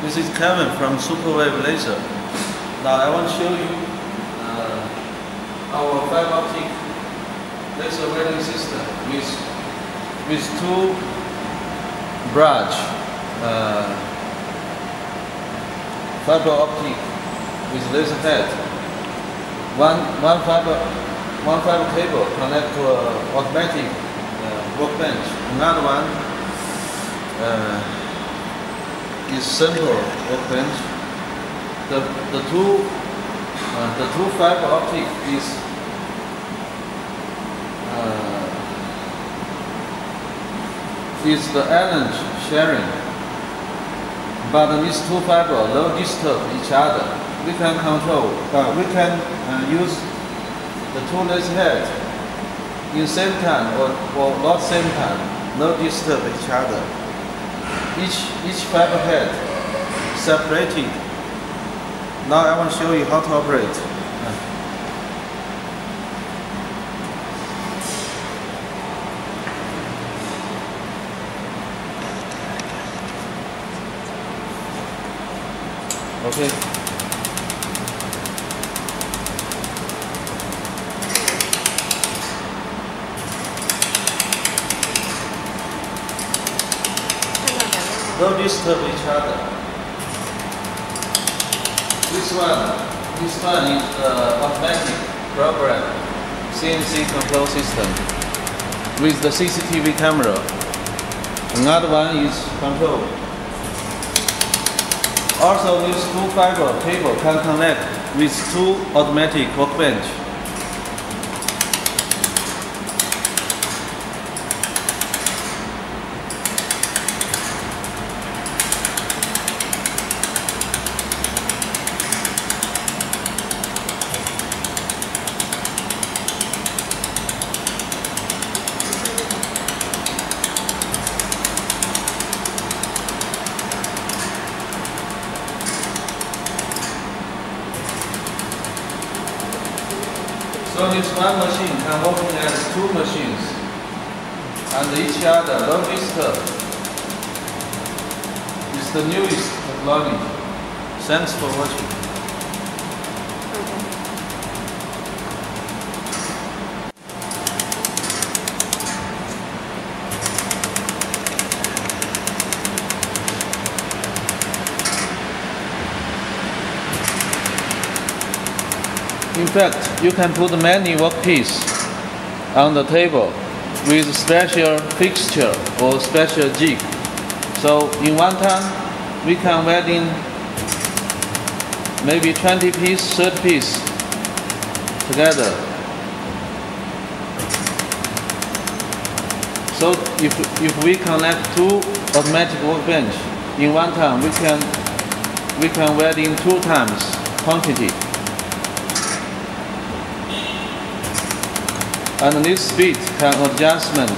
This is Kevin from Superwave Laser. Now I want to show you our fiber optic laser welding system with two branch fiber optic with laser head. One fiber cable connect to an automatic workbench. Another one is simple workbench. The two fiber optic is the Allen sharing, but these two fiber don't disturb each other. We can control, we can use the two laser heads in same time or not same time, no disturb each other. Each fiber head separated. Now I want to show you how to operate. Okay. Don't disturb each other. This one is automatic program CNC control system with the CCTV camera. Another one is control. Also, this two fiber cable can connect with two automatic workbench. So this one machine can work as two machines, and each other don't disturb. It's the newest technology. Thanks for watching. In fact, you can put many workpieces on the table with special fixture or special jig. So in one time, we can weld in maybe 20 pieces, 30 pieces together. So if we connect two automatic workbench in one time, we can weld in 2 times quantity. And this speed can adjustment